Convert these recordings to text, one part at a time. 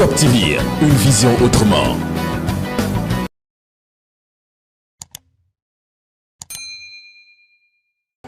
Top TV, une vision autrement.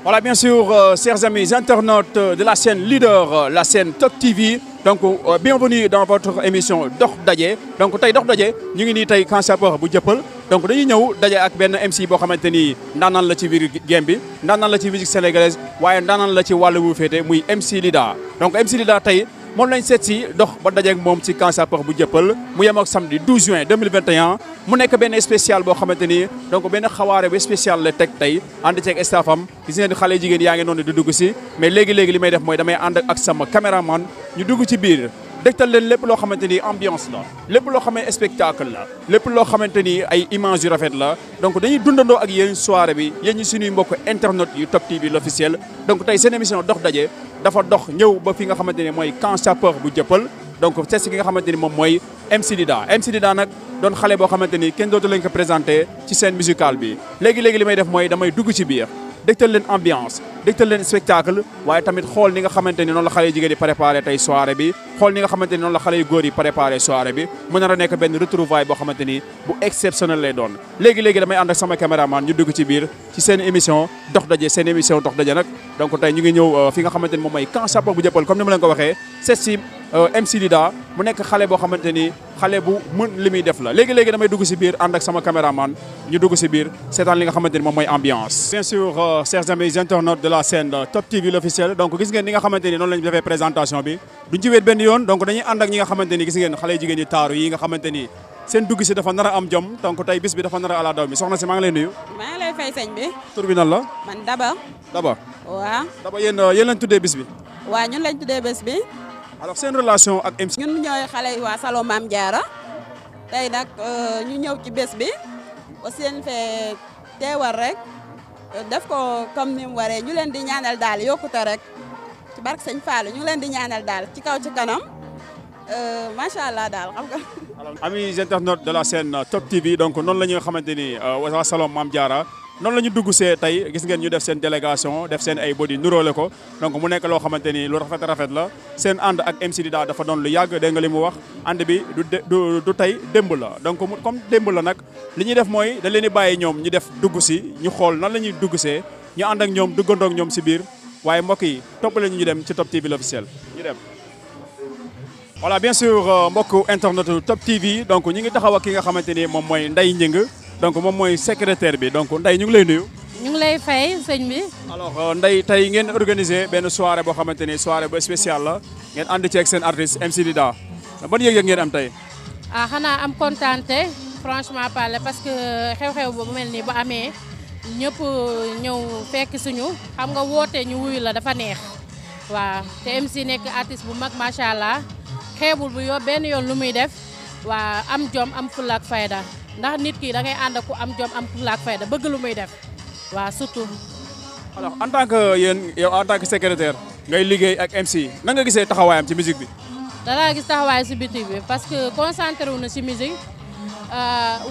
Voilà, bien sûr, chers amis internautes de la chaîne leader, la chaîne Top TV. Donc, bienvenue dans votre émission Dox Daje. Donc, tey Dox Daje ñu ngi nii tey Camp Sapeur bu Dieuppeul. Donc, dañuy ñëw daje ak benn MC boo xamante ni ndaanaan la ci biir game bi ndaanaan la ci musique sénégalaise waaye ndaanaan la ci wàllu wu féete muy MC Lida. Donc, MC Lida tey moom lañ seet si dox ba dajeeg moom ci Camp Sapeur bu Dieuppeul mu yem ak samedi 12 juin 2021 mu nekk benn spécial boo xamante ni donc benn xawaare bu spécial la teg tey ànd ceeg staffam gis ngeen xale jigéen yaa ngi noonu di dugg si mais léegi-léegi li may def mooy damay ànd ak sama caméraman ñu dugg ci biir dégtal leen lépp loo xamante ni ambiance la lépp loo xamante spectacle la lépp loo xamante ni ay image yu rafet la donc dañuy dundandoo ak yéen soirée bi yéen ñi suñuy mbokk internet yu Top TV l'officiel donc tey seen émission Dox Daje dafa dox ñëw ba fi nga xamante ni mooy Camp Sapeur bu Dieuppeul donc seet si ki nga xamante ni moom mooy MC Lida MC Lida nag doon xale boo xamante ni kenn dootu leen ko présenté ci scène musicale bi léegi-léegi li may def mooy damay dugg ci biir dégtal leen ambiance dégtal leen spectacle waaye tamit xool ni nga xamante ni noonu la xale yu jigéen di préparé tey soirée bi xool ni nga xamante ni noonu la xale yu góor yi préparé soirée bi mu nar a nekk benn retrouvaille boo xamante ni bu exceptionnel lay doon léegi-léegi damay ànd ak sama caméraman ñu dugg ci biir ci seen émission Dox Daje seen émission Dox Daje nag donc tey ñu ngi ñëw fi nga xamante ni moom mooy Camp Sapeur bu Dieuppeul comme ni ma leen ko waxee seet si MC Lida mu nekk xale boo xamante ni xale bu mën li muy def la léegi-léegi damay dugg si biir ànd ak sama caméraman ñu dugg si biir seetaan li nga xamante ni moom mooy ambiance bien sûr chers amis internautes de la chaîne Top TV l'officiel donc gis ngeen ni nga xamante ni noonu lañu defee présentation bi duñ ci wéet benn yoon donc dañuy ànd ak ñi nga xamante ni gis ngeen xale jigéen yi taaru yi nga xamante ni seen dugg si dafa nar a am jom donc tey bis bi dafa nar a ala daw mi soxna si maa ngi lay nuyu maa ngi lay fay sëñ bi tur bi nan la man Daba waaw Daba yéen lañ tuddee bis bi waaw ñun lañ tuddee bés bi alors seen relation ak MC ñun ñooy xale waa Salon Mame Diarra tey nag ñu ñëw ci bés bi aussi seen fee teewal rek def ko comme ni mu waree ñu leen di ñaanal daal yokkute rek ci barke sëñ Fallou ñu leen di ñaanal daal ci kaw ci kanam macha allah daal xam nga. amis internautes de la chaîne Top TV donc noonu la ñu xamante ni waa Salon Mame Diarra noonu la ñu dugg see tey gis ngeen ñu def seen délégation def seen ay body nuróole ko donc mu nekk loo xamante ni lu rafet la seen ànd ak MC Lida dafa doon lu yàgg dégg nga li mu wax ànd bi du tey démb la donc comme démb la nag li ñuy def mooy da leen di bàyyi ñoom ñu def dugg si ñu xool nan la ñuy dugg see ñu ànd ak ñoom duggandoo ak ñoom si biir waaye mbokk yi toppale ñu dem ci Top TV l'officiel ñu dem. voilà bien sûr mbokk internet Top TV donc ñu ngi taxaw ak ki nga xamante ni moom mooy Ndeye Gningue donc moom mooy secrétaire bi donc Ndeye ñu ngi lay nuyu. ñu ngi lay fay sëñ bi. alors Ndeye tey ngeen organisé benn soirée boo xamante ni soirée bu spéciale la ngeen ànd ci ak seen artiste MC Lida ban yëg-yëg ngeen am tey. xanaa am kontaante franchement parler parce que xew-xew bu mel nii bu amee ñëpp ñëw fekk suñu xam nga woote ñu wuyu la dafa neex waaw te MC nekk artiste bu mag macha allah xeebul bu benn yoon lu muy def waa am jom am fulla ak fayda. ndax nit ki da ngay ànd ku am jom am fulla ak fayda bëgg lu muy def waaw surtout. alors en tant que yow en tant que secrétaire ngay liggéey ak MC nan nga gisee taxawaayam ci musique bi. danaa gis taxawaay si biti bi parce que concentré wu na si musique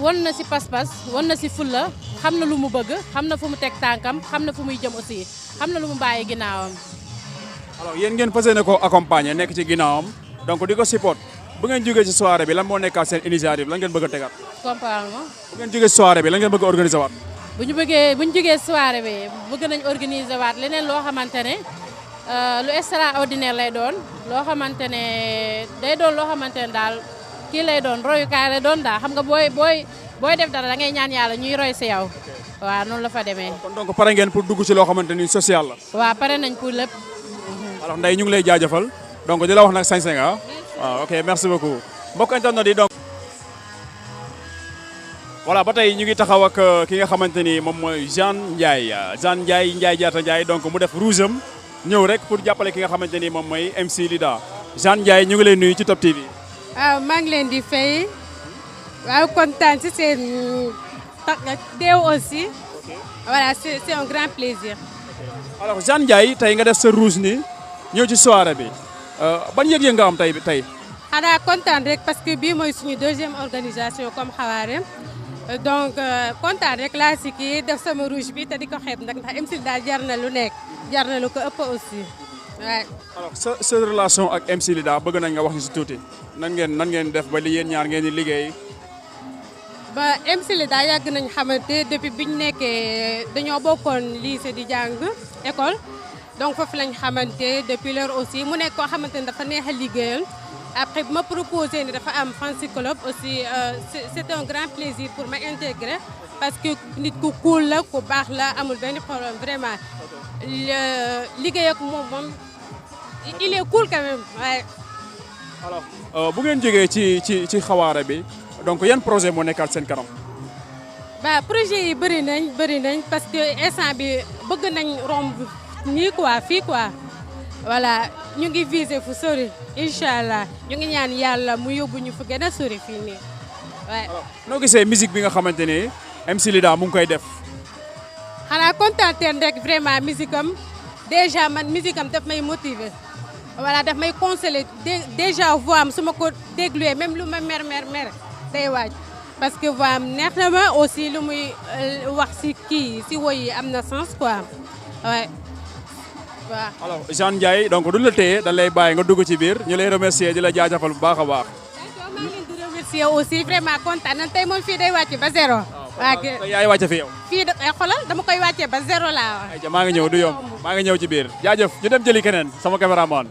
won na si pas-pas won na si fulla xam na lu mu bëgg xam na fu mu teg tànkam xam na fu muy jëm aussi xam na lu mu bàyyi ginnaawam. alors yéen ngeen fas yéene ko accompagner nekk ci ginnaawam donc di ko support. bu ngeen jógee ci soirée bi lan moo nekkaat seen initiative lan ngeen bëgg a tegaat. comprendre bu ngeen jógee ci soirée bi lan ngeen bëgg a organiser waat. bu ñu jógee soirée bi bëgg nañ organiser waat leneen loo xamante ne lu extraordinaire lay doon loo xamante ne day doon loo xamante ne daal kii lay doon royukaay lay doon daal xam nga booy def dara da ngay ñaan yàlla ñuy roy si yow waaw noonu la fa demee. kon donc pare ngeen pour dugg ci loo xamante ni social la. waaw pare nañ pour lépp. alors Ndeye ñu ngi lay jaajëfal donc di la wax nag sañ-sañ ah. waaw ok merci beaucoup mbokk internet yi donc. voilà ba tey ñu ngi taxaw ak ki nga xamante ni moom mooy Jeanne Ndiaye Diatta Ndiaye donc mu def rouge am ñëw rek pour jàppale ki nga xamante ni moom mooy MC Lida Jeanne Ndiaye ñu ngi leen nuyu ci Top TV. waaw maa ngi leen di fay waaw kontaan ci seen teew aussi voilà c'est un grand plaisir. alors Jeanne Ndiaye tey nga def sa rouge ni ñëw ci soirée bi. ban yëg-yëg nga am tey. xanaa kontaan rek parce que bii mooy suñu deuxième organisation comme Xawaare donc kontaan rek laa si kii def sama rouge bi te di ko xeeb nag ndax MC daal jar na lu nekk jar na lu ko ëpp aussi Ouais. alors sa relation ak MC Lida bëgg nañ nga wax ñu si tuuti nan ngeen def ba li yéen ñaar ngeen di liggéey. ba MC Lida yàgg nañ xamante depuis biñ nekkee dañoo bokkoon lycée di jàng école donc foofu lañ xamante depuis lors aussi mu nekk koo xamante ne dafa neex a liggéeyal après bi ma proposé ni dafa am fan club aussi c'est un grand plaisir pour ma intégrer parce que nit ku cool la ku baax la amul benn problème vraiment liggéey ak moom il est cool quand même ouais. alors bu ngeen jógee ci xawaare bi donc yan projet moo nekkaat seen kanam. ba projet yi bëri nañ parce que instant bi bëgg nañ romb nii quoi fii quoi voilà ñu ngi viser fu sori incha allah ñu ngi ñaan yàlla mu yóbbu ñu fu gën a sori fii nii waaye. noo gisee musique bi nga xamante ni MC Lida mu ngi koy def. xanaa kontaan rek vraiment musique am déjà man musique am daf may motiver voilà daf may conseiller déjà voix am su ma ko dégluwee même lu ma mer day waaj parce que voix am neex na ma aussi lu muy wax si woy yi am na sens quoi ouais. waaw. alors Jeanne Ndiaye donc duñ la téye dañ lay bàyyi nga dugg ci biir ñu lay remercier di la jaajëfal bu baax a baax. d'accord maa ngi leen di remercier aussi vraiment kontaan nañ tey moom fii day wàcc ba zéro. waaw yaay wàcce fi yow. fii xoolal dama koy wàccee ba zéro laa wax. ayca maa ngi ñëw du yomb maa ngi ñëw ci biir jaajëf ñu dem jëli keneen sama caméraman.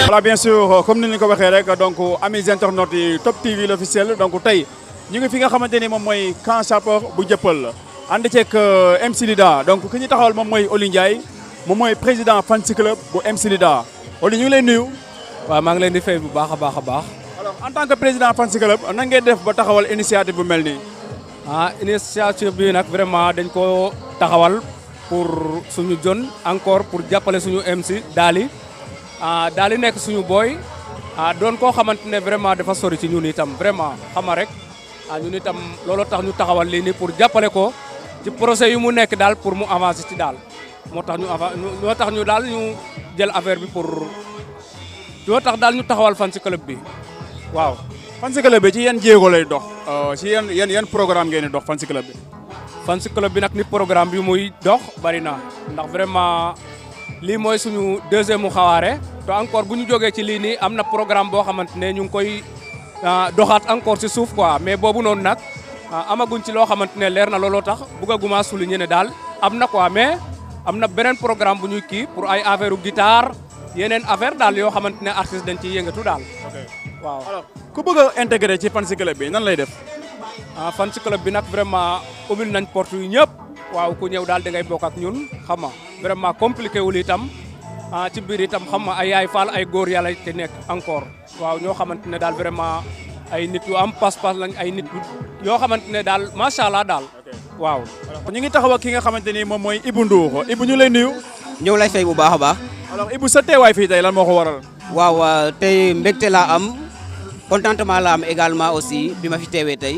Voilà, bien sûr comme ni ñu ko waxee rek donc amis internautes yi Top TV l'officiel donc tey ñu ngi fi nga xamante ni moom mooy Camp Sapeur bu Jëppal ànd ceeg MC Lida donc ki ñu taxawal moom mooy Oli Ndiaye moom mooy président fan club bu MC Lida Oli ñu ngi lay nuyu. waaw maa ngi leen di fay bu baax a baax a baax. alors en tant que président fan club nan ngeen def ba taxawal initiative bu mel nii. initiative bi nag vraiment dañ ko taxawal pour suñu jon encore pour jàppale suñu MC Daly Daly nekk suñu booy doon koo xamante ne vraiment dafa sori ci ñun itam vraiment xama rek ñun itam looloo tax ñu taxawal lii nii pour jàppale ko ci projet yu mu nekk daal pour mu avancer ci daal moo tax ñu daal ñu jël affaire bi pour loo tax daal ñu taxawal fan si club bi waaw. fan si club bi ci yan jéego lay dox ci yan programme ngeen di dox fan si club bi. fan si club bi nag ni programme bi muy dox bari na ndax vraiment lii mooy suñu deuxième mu xawaare te encore bu ñu jógee ci lii nii am na programme boo xamante ne ñu ngi koy doxaat encore ci suuf quoi mais boobu noonu nag amaguñ ci loo xamante ne leer na looloo tax bëgguma souligner ne daal am na quoi mais am na beneen programme bu ñuy kii pour ay affaire u guitare yeneen affaire daal yoo xamante ne artiste dañ ciy yëngatu daal. waaw alors ku bëgg a intégré ci fan si club bi nan lay def. fan si club bi nag vraiment ubbil nañ porte yu ñëpp waaw ku ñëw daal da ngay bokk ak ñun xam nga vraiment compliqué wul itam ci biir itam xam nga ay yaay faal ay góor yàlla te nekk encore waaw ñoo xamante ne daal vraiment ay nit yu am pas-pas lañ ay nit yoo xamante ne daal macha allah daal waaw. ñu ngi taxaw ak ki nga xamante ni moom mooy Ibou Ndour Ibou ñu lay nuyu. ñëw lay fay bu baax a baax. alors Ibou sa teewaay fii tey lan moo ko waral. waaw tey mbégte laa am contentement laa am également aussi bi ma fi teewee tey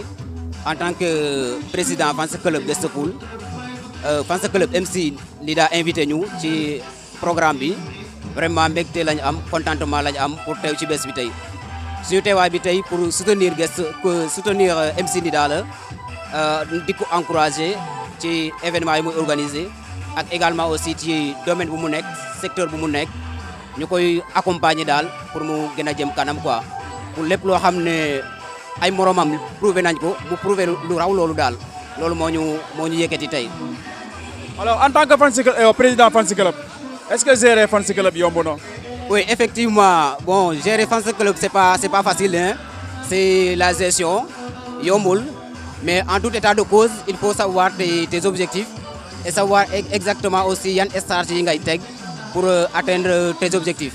en tant que président fans club Guest Cool fans club MC Lida invité ñu ci programme bi vraiment mbégte lañu am contentement lañu am pour teew ci bés bi tey suñu teewaay bi tey pour soutenir MC Lida la di ko encourager ci événement yi muy organiser ak également aussi ci domaine bu mu nekk secteur bu mu nekk ñu koy accompagner daal pour mu gën a jëm kanam quoi pour lépp loo xam ne ay moromam prouvé nañ ko mu prouvé lu raw loolu daal loolu moo ñu yëkkati tey. alors en tant que président fans club est-ce que gérer fans club yomb na. Oui, effectivement, bon, gérer fans club, c'est pas facile, hein. C'est la gestion, yombul, mais en tout état de cause, il faut savoir tes objectifs et savoir exactement aussi yan stratégie ngay teg pour atteindre tes objectifs.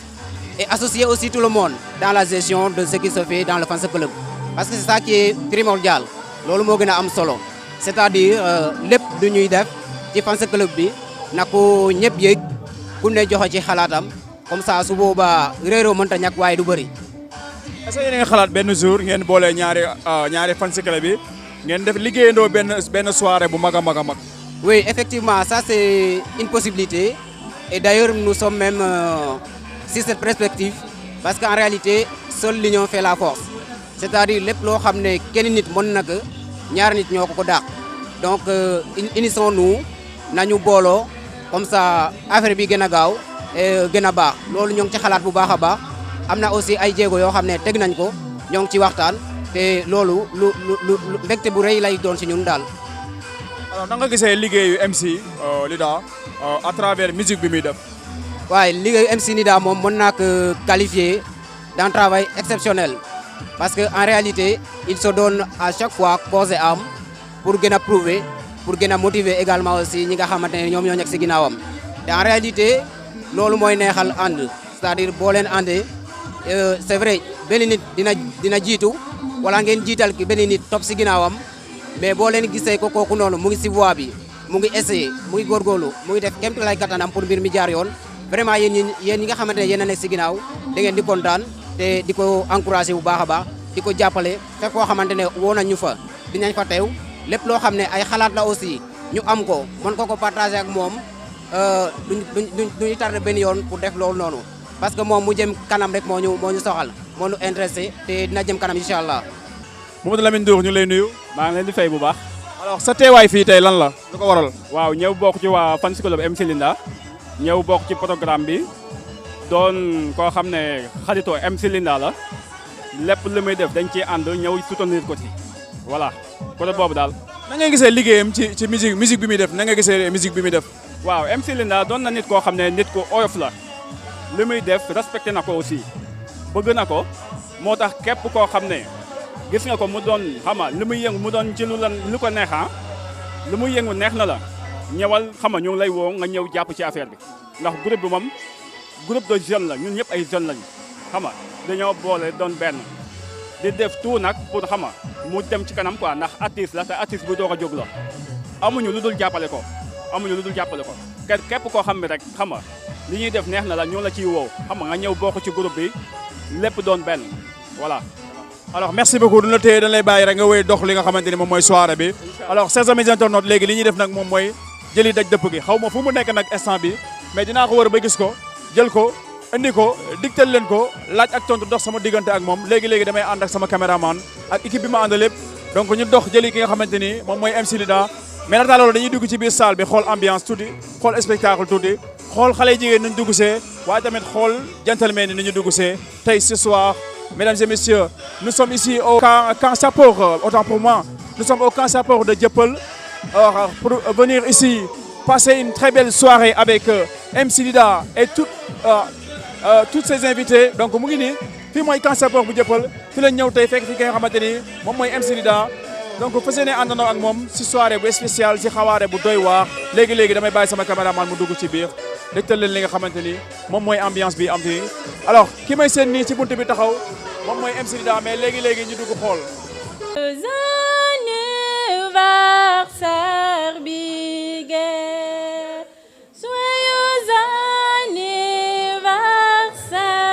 Et associer aussi tout le monde dans la gestion de ce qui se fait dans le fans club. Parce que c'est ça qui est primordial. Lolu mo gëna am solo. C'est-à-dire lepp du ñuy def ci fans club bi nako ñepp yegg ku ne joxe ci xalaatam. Comme ça su boobaa réeroo mënta ñàkk waaye du bëri. est-ce que yéen a ngi xalaat benn jour ngeen boole ñaari fans club bi ngeen def liggéeyandoo benn soirée bu mag a mag a mag. Oui, effectivement, ça c'est une possibilité. Et d'ailleurs, nous sommes même sur cette perspective. Parce qu'en réalité, seule l'union fait la force. C'est-à-dire, les plots xamné kenn nit mën na ko ñaar nit ñoko ko daax. Donc unissons-nous nañu bolo comme ça affaire bi gëna gaaw. Gën a baax loolu ñoo ngi ci xalaat bu baax a baax am na aussi ay jéego yoo xam ne teg nañ ko ñoo ngi ci waxtaan te loolu lu mbégte bu rëy lay doon si ñun daal. alors na nga gisee liggéeyu MC Lida à travers musique bi muy def. waaye liggéeyu MC Lida moom mën naa ko qualifier d'un travail exceptionnel parce que en réalité il se donne à chaque fois corps et âme pour gën a prouver pour gën a motiver également aussi ñi nga xamante ne ñoom ñoo nekk si ginnaawam te en réalité. loolu mooy neexal ànd c'est-à-dire boo leen àndee c'est vrai benn nit dina jiitu wala ngeen jiital ki benn nit topp si ginnaawam mais boo leen gisee ko kooku noonu mu ngi si voie bi mu ngi essayer mu ngi góorgóorlu mu ngi def kéem lay kattanam pour mbir mi jaar yoon vraiment yéen ñi nga xamante ne yéen a nekk si ginnaaw da ngeen di kontaan te di ko encouragé bu baax a baax di ko jàppale fekk koo xamante ne woo nañ ñu fa dinañ fa teew lépp loo xam ne ay xalaat la aussi ñu am ko mën ko partager ak moom. duñu tardé benn yoon pour def loolu noonu parce que moom mu jëm kanam rek moo ñu soxal moo ñu intéressé te dina jëm kanam incha allah. Mamadou Lamine Ndour ñu lay nuyu. maa ngi leen di fay bu baax. alors sa teewaay fii tey lan la lu ko waral. waaw ñëw bokk ci waa fans club MC Linda ñëw bokk ci programme bi doon koo xam ne xaritoo MC Linda la lépp lu muy def dañ ciy ànd ñëw soutenir ko ci voilà côté boobu daal. na nga gisee liggéeyam ci musique bi muy def na nga gisee musique bi muy def. waaw MC Linda doon na nit koo xam ne nit ku oyof la li muy def respecté na ko aussi bëgg na ko moo tax képp koo xam ne gis nga ko mu doon xama li muy yëngu mu doon ci lu ko neex lu muy yëngu neex na la ñëwal xama ñu ngi lay woo nga ñëw jàpp ci affaire bi ndax groupe bi moom groupe de jeunes la ñun ñëpp ay jeunes lañu xama dañoo boole doon benn di def tout nag pour xama mu dem ci kanam quoi ndax artiste la te artiste bu doog a jóg la amuñu lu dul jàppale ko. amuñu lu dul jàppale ko képp koo xam ne rek xam nga li ñuy def neex na la ñu la ciy woo xam nga ñëw bokk ci groupe bi lépp doon benn voilà. alors merci beaucoup du la téye dañ lay bàyyi rek nga wéy dox li nga xamante ni moom mooy soirée bi. alors chers amis internautes léegi li ñuy def nag moom mooy jëli daj dëpp gi xaw ma fu mu nekk nag instant bi mais dinaa ko wër ba gis ko jël ko indi ko digtal leen ko laaj ak tontu dox sama diggante ak moom léegi damay ànd ak sama caméraman ak équipe bi ma ànd lépp donc ñu dox jëli ki nga xamante ni moom mooy MC Lida. mais nag loolu dañuy dugg ci biir salle bi xool ambiance tuuti xool spectacle tuuti xool xale jigéen nañu dugg see waaye tamit xool gentleman yi nañu dugg see tey ce soir mesdames et messieurs nous sommes ici au camp Sapeur autant pour moi nous sommes au camp Sapeur de Dieuppeul pour venir ici passer une très belle soirée avec MC Lida et toutes ses invités donc mu ngi nii fii mooy camp Sapeur bu Dieuppeul fi la ñëw tey fekk fi nga xamante ni moom mooy MC Lida donc fas yéene àndandoo ak moom si soirée bu spéciale si xawaare bu doy waar léegi damay bàyyi sama caméraman mu dugg ci biir dégtal leen li nga xamante ni moom mooy ambiance bi am fii alors ki may seen nii ci buntu bi taxaw moom mooy MC Lida mais léegi ñu dugg xool. anniversaire Bigué, joyeux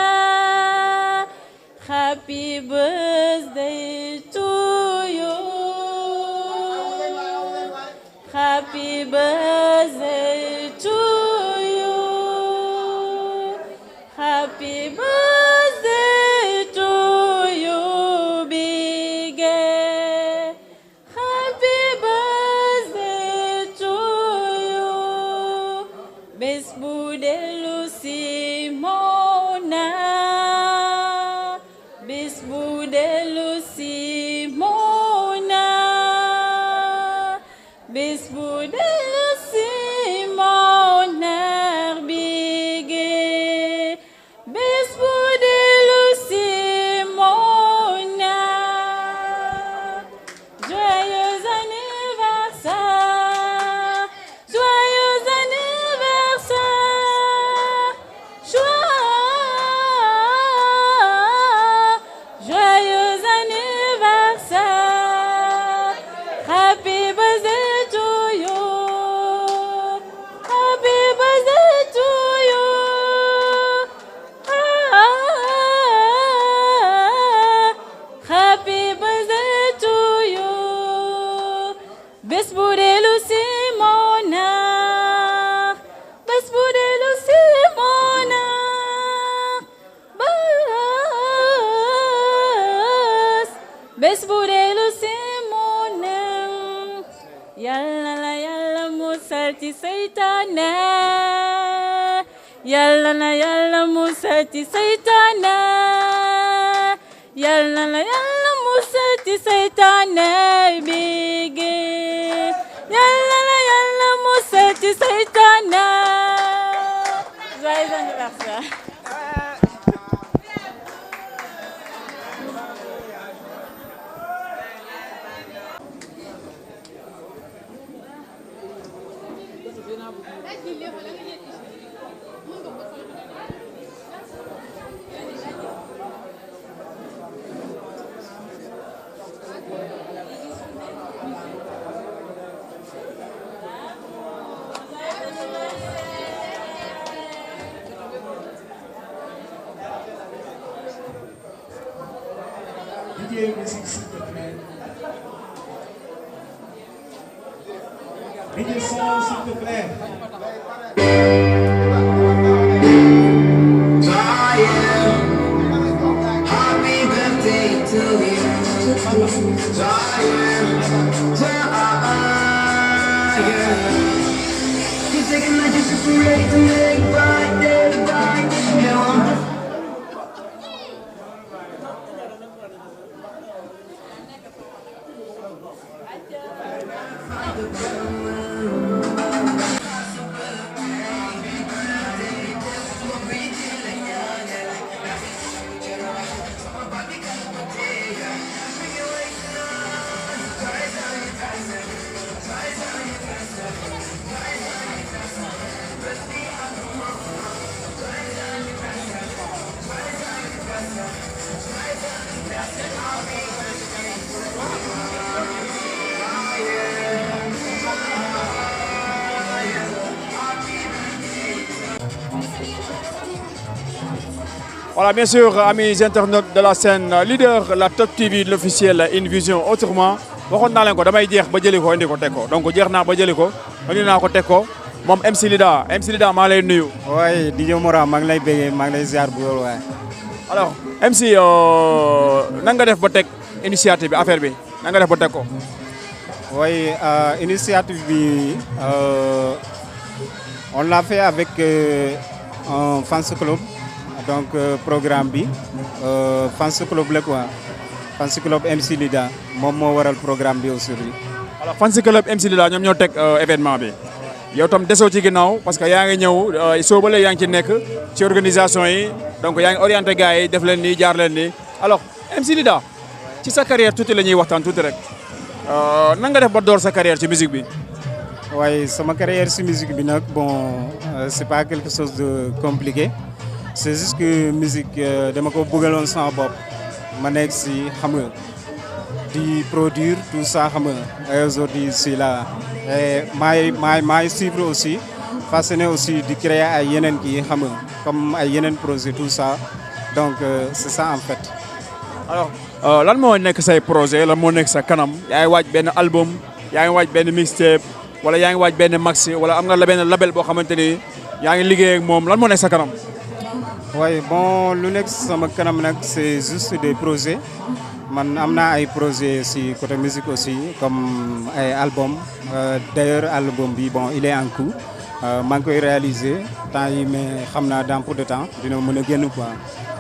anniversaire, happy birthday to you, happy birthday to you, happy birthday to you, Bigué. Bés bu dellu si Mona, bés bu dellu si ci seytaane yàlla na yàlla musal ci seytaane yàlla na yàlla musal ci seytaane bigi yàlla na yàlla musal ci seytaane joyeux anniversaire. Voilà, bien sûr, amis internautes de la scène leader, la Top TV de l'officiel Une Vision Autrement. waxoon naa leen ko damay jeex ba jëli ko indi ko teg ko donc jeex naa ba jëli ko indi naa ko teg ko moom MC Lida maa lay nuyu. waaye DJ Mora maa ngi lay béggee maa ngi lay ziar bu wóor waaye. alors MC nan nga def ba teg initiative bi affaire bi nan nga def ba teg ko. waaye initiative bi on l'a fait avec un fans club donc programme bi fans club la quoi. Fans Club MC Lida moom moo waral programme bi aujourd'hui. alors Fans Club MC Lida ñoom ñoo teg événement bi yow tam desoo ci ginnaaw parce que yaa ngi ñëw soo ba léegi yaa ngi ci nekk ci organisation yi donc yaa ngi orienté gars yi def leen nii jaar leen nii alors MC Lida ci sa carrière tuuti la ñuy waxtaan tuuti rek nan nga def ba door sa carrière ci musique bi. waaye sama carrière ci musique bi nag bon c'est pas quelque chose de compliqué c'est juste que musique dama ko bëggaloon sama bopp. ma nekk si xam nga di produire tout ça xam nga et aujourd'hui je suis là et maay suivre aussi fasciné aussi di créer ay yeneen kii xam nga comme ay yeneen projet tout ça donc c'est ça en fait. alors lan moo nekk say projet lan moo nekk sa kanam yaa ngi waaj benn album yaa ngi waaj benn mixtape wala yaa ngi waaj benn maxi wala am nga la benn label boo xamante ni yaa ngi liggéey ak moom lan moo nekk sa kanam. oui bon lu nekk sama kanam nag c'est juste des projets man am naa ay projets si côté musique aussi comme ay album d'ailleurs album bi bon il est en cours maa ngi koy réaliser temps yi mais xam naa dans peu de temps dina mën a génn quoi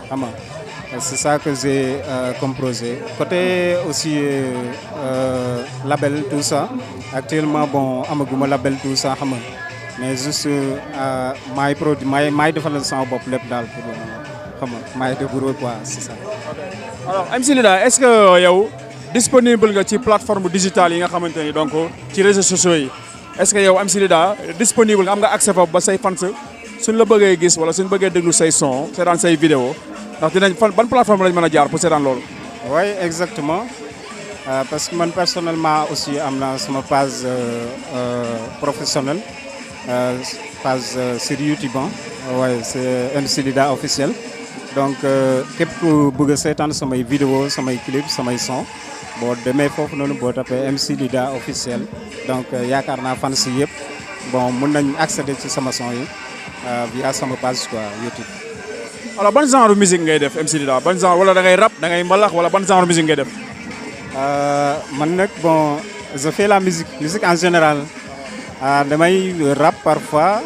xam nga c'est ça que j'ai comme projet côté aussi label tout ça actuellement bon amaguma label tout ça xam nga mais juste maay produit maay defal sama bopp lépp daal pour xam nga maay débrouiller quoi c'est ça. alors MC Lida est-ce que yow disponible nga ci plateforme digitale yi nga xamante ni donc ci réseaux sociaux yi est-ce que yow MC Lida disponible nga am nga accès foofu ba say fans suñ la bëggee gis wala suñ bëggee déglu say son seetaan say vidéo ndax dinañ ban plateforme lañ mën a jaar pour seetaan loolu. oui exactement parce que man personnellement aussi am na sama page professionnelle. page sur YouTube waaye c'est MC Lida officiel donc képp ku bëgg a seetaan samay vidéo samay clip samay son boo demee foofu noonu boo tapee MC Lida officiel donc yaakaar naa fans si yëpp bon mën nañ accéder ci sama son yi via sama page quoi YouTube. alors ban genre musique ngay def MC Lida ban genre wala da ngay rap da ngay mbalax wala ban genre musique ngay def. man nag bon je fais la musique en général. damay rap parfois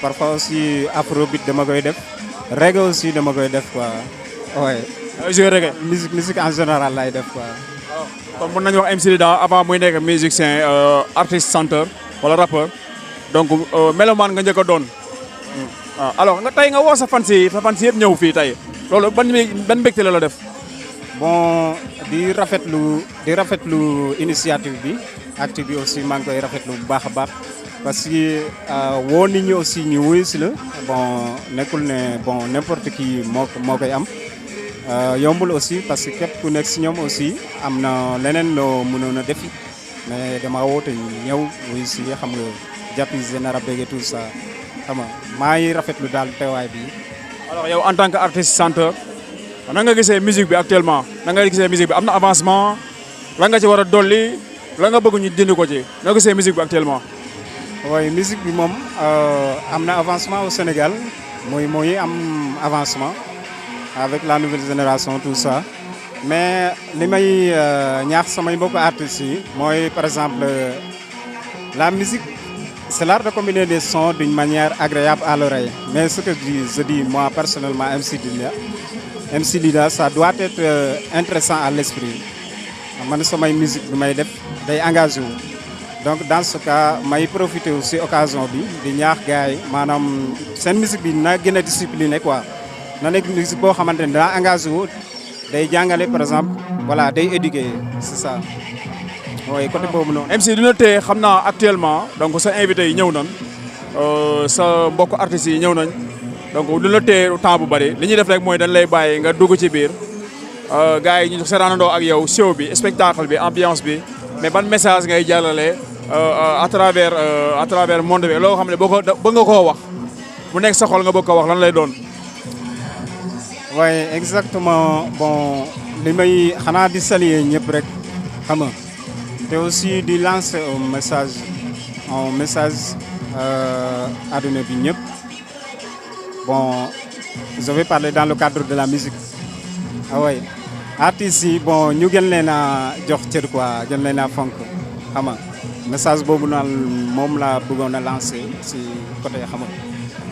parfois aussi afrobeat dama koy def reggae aussi dama koy def quoi ouais. jouer reggae. musique en général lay def quoi. kon mën nañu wax MC Lida avant muy nekk musicien artiste chanteur wala rappeur donc mélomane nga njëkk a doon. waaw alors nga tey nga woo sa fans yi yëpp ñëw fii tey loolu ban mbégte la def. bon di rafetlu initiative bi acte bi aussi maa ngi koy rafetlu bu baax a baax parce que woo nit ñi aussi ñu wuyu si la bon nekkul ne bon n'importe qui moo koy am yombul aussi parce que képp ku nekk si ñoom aussi am na leneen loo mënoon a defi mais dama woote ñëw wuyu si xam nga jàppi général bége tout ça xam nga maa ngi rafetlu daal teewaay bi. alors yow en tant que artiste chanteur nan nga gisee musique bi actuellement nan nga gisee musique bi am na avancement la nga ci war a dolli la nga bëgg ñu dindi ko ci nga gisee musique bi actuellement. oui musique bi moom am na avancement au Sénégal mooy am avancement avec la nouvelle génération tout ça mais li may ñaax samay mbokku artistes yi mooy par exemple la musique c'est l'art de combiner des sons d'une manière agréable à l'oreille mais ce que je dis moi personnellement MC Lida ça doit être intéressant à l'esprit man samay musique bi may def day engagé wu donc dans ce cas may profiter aussi occasion bi di ñaax gars yi maanaam seen musique bi na gën a discipliné quoi na nekk musique boo xamante ne daa engagé wu day jàngale par exemple voilà day éduquer c'est ça oui côté boobu noonu. MC dina téye xam naa actuellement donc sa invité yi ñëw nañ sa mbokk artistes yi ñëw nañ donc dina téye temps bu bari li ñuy def rek mooy dañ lay bàyyi nga dugg ci biir gars yi ñu seetaanandoo ak yow show bi spectacle bi ambiance bi mais ban message ngay jàllale à travers monde bi loo xam ne boo ko bëgg nga koo wax bu nekk sa xol nga bëgg ko wax lan lay doon. oui exactement bon li may xanaa di saluer ñëpp rek xam nga te aussi di lancer un message àdduna bi ñëpp bon je vais parler dans le cadre de la musique ah oui artistes yi bon ñu gën leen a jox cër quoi gën leen a fonk xam nga message boobu naan moom laa bëggoon a lancer si côté xam nga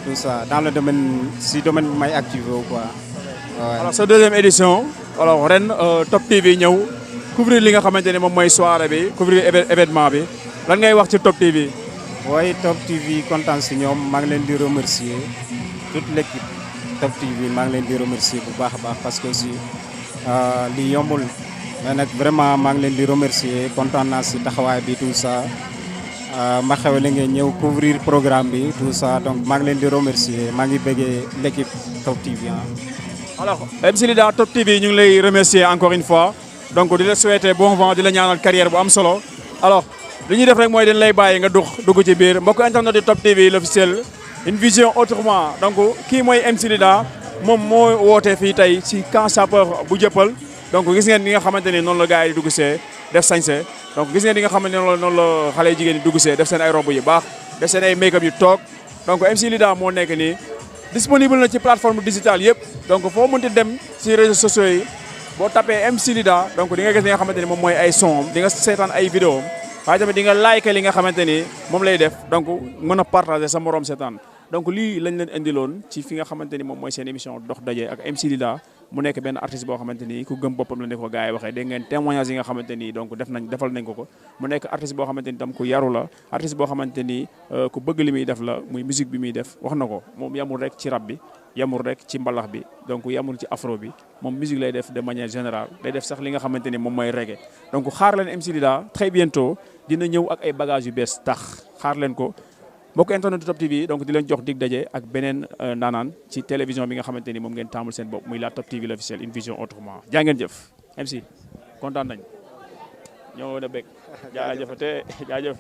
tout ça dans le domaine bi may activé wu quoi. Ouais. alors sa deuxième édition alors ren Top TV ñëw couvrir li nga xamante ne moom mooy soirée bi couvrir événement bi lan ngay wax ci Top TV. oui Top TV kontaan si ñoom maa ngi leen di remercier toute l'équipe Top TV maa ngi leen di remercier bu baax a baax parce que aussi li yombul mais nag vraiment maa ngi leen di remercier kontaan naa si taxawaay bi tout ça ma xew la ngeen ñëw couvrir programme bi tout ça donc maa ngi leen di remercier maa ngi bëggee l'équipe Top TV alors MC Lida Top TV ñu ngi lay remercier encore une fois donc di la souhaiter bon vent di la ñaanal carrière bu am solo alors li ñuy def rek mooy dañ lay bàyyi nga dugg ci biir mbokk internet di Top TV l'officiel une vision autrement donc kii mooy MC Lida moom moo wootee fii tey ci Camp Sapeur bu Jëppal donc gis ngeen ni nga xamante ni noonu la gars yi di dugg see def sañse donc gis ngeen ni nga xamante ne noonu la xale yu jigéen di dugg see def seen ay robe yu baax def seen ay make-up yu toog donc MC Lida moo nekk nii disponible na ci plateforme digitale yëpp donc foo mënti dem ci réseaux sociaux yi boo tapee MC Lida donc di nga gis li nga xamante ni moom mooy ay son di nga seetaan ay vidéo waaye tamit di nga like li nga xamante ni moom lay def donc mën a partager sa morom seetaan donc lii lañ leen indiloon ci fi nga xamante ni moom mooy seen émission dox daje ak MC Lida mu nekk benn artiste boo xamante ni ku gëm boppam la ne ko gars yi waxee dégg ngeen témoignage yi nga xamante ni donc defal nañ ko mu nekk artiste boo xamante ni tam ku yaru la artiste boo xamante ni ku bëgg li muy def la muy musique bi muy def wax na ko moom yamul rek ci rap bi yamul rek ci mbalax bi donc yamul ci afro bi moom musique lay def de manière générale day def sax li nga xamante ni moom mooy reggae donc xaar leen MC Lida très bientôt dina ñëw ak ay bagages yu bees tax xaar leen ko mbokk internet Top TV donc di leen jox dig daje ak beneen ndaanaan ci télévision bi nga xamante ni moom ngeen taamul seen bopp muy la Top TV l'officiel une vision autrement jaa ngeen jëf MC kontaan nañ ñoo na bég jaajëfate jaajëf